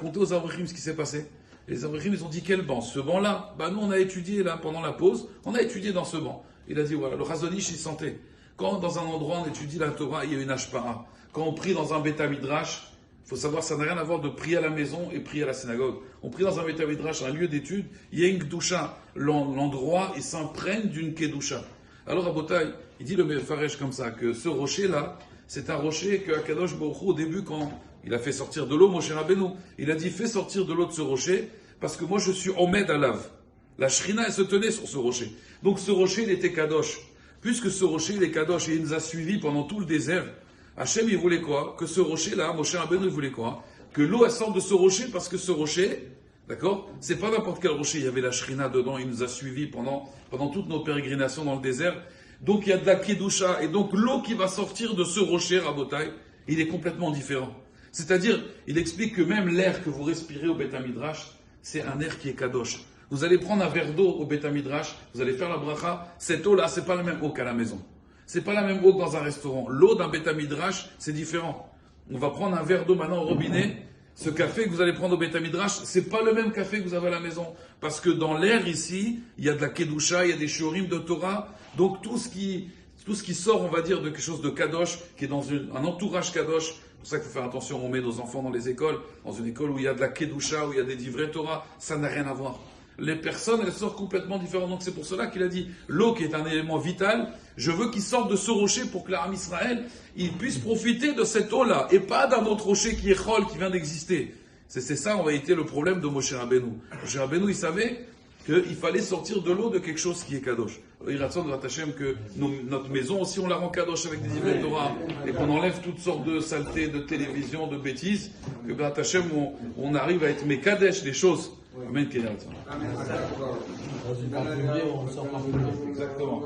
raconté aux Avrichim ce qui s'est passé. Et les Avrichim, ils ont dit quel banc? Ce banc-là, nous on a étudié là pendant la pause, on a étudié dans ce banc. Il a dit voilà, le Razonish il sentait. Quand dans un endroit on étudie la Torah, il y a une hashpara. Quand on prie dans un Beth Midrash, il faut savoir ça n'a rien à voir de prier à la maison et prier à la synagogue. On prie dans un Beth Midrash, un lieu d'étude, il y a une kedusha. L'endroit, il s'imprègne d'une kedusha. Alors à Botaï, il dit le Mefaresh comme ça, que ce rocher-là, c'est un rocher que Akadosh Baruch Hu, au début, quand il a fait sortir de l'eau, Moshe Rabbeinu, il a dit fais sortir de l'eau de ce rocher, parce que moi je suis Omed Alav. La Shrina, elle se tenait sur ce rocher. Donc ce rocher, il était Kadosh. Puisque ce rocher, il est Kadosh, et il nous a suivis pendant tout le désert, Hachem, il voulait quoi? Que ce rocher-là, Moshe Rabbeinu, il voulait quoi? Que l'eau, elle sorte de ce rocher, parce que ce rocher, d'accord? C'est pas n'importe quel rocher, il y avait la Shrina dedans, il nous a suivis pendant toutes nos pérégrinations dans le désert. Donc il y a de la Kedusha, et donc l'eau qui va sortir de ce rocher, Rabotai, il est complètement différent. C'est-à-dire, il explique que même l'air que vous respirez au Beth Midrash, c'est un air qui est Kadosh. Vous allez prendre un verre d'eau au Beth Midrash, vous allez faire la bracha, cette eau-là, c'est pas la même eau qu'à la maison. C'est pas la même eau que dans un restaurant. L'eau d'un Beth Midrash, c'est différent. On va prendre un verre d'eau maintenant au robinet. Ce café que vous allez prendre au Beth Midrash, c'est pas le même café que vous avez à la maison. Parce que dans l'air ici, il y a de la Kedusha, il y a des shurim de Torah. Donc tout ce qui sort, on va dire, de quelque chose de Kadosh, qui est dans un entourage Kadosh. C'est pour ça qu'il faut faire attention, on met nos enfants dans les écoles, dans une école où il y a de la Kedusha, où il y a des divrei Torah, ça n'a rien à voir. Les personnes, elles sortent complètement différentes. Donc c'est pour cela qu'il a dit, l'eau qui est un élément vital, je veux qu'il sorte de ce rocher pour que l'Aram Israël, il puisse profiter de cette eau-là, et pas d'un autre rocher qui est Chol, qui vient d'exister. C'est ça en réalité le problème de Moshe Rabbeinu. Moshe Rabbeinu, il savait qu'il fallait sortir de l'eau de quelque chose qui est Kadosh. Il attend de Hashem que notre maison aussi, on la rend Kadosh avec des divrei Torah, et qu'on enlève toutes sortes de saletés, de télévision, de bêtises, que Hashem, on arrive à être Mekadesh, des choses. Amen. Amen. Dans une particulière, on sort particulier. Exactement.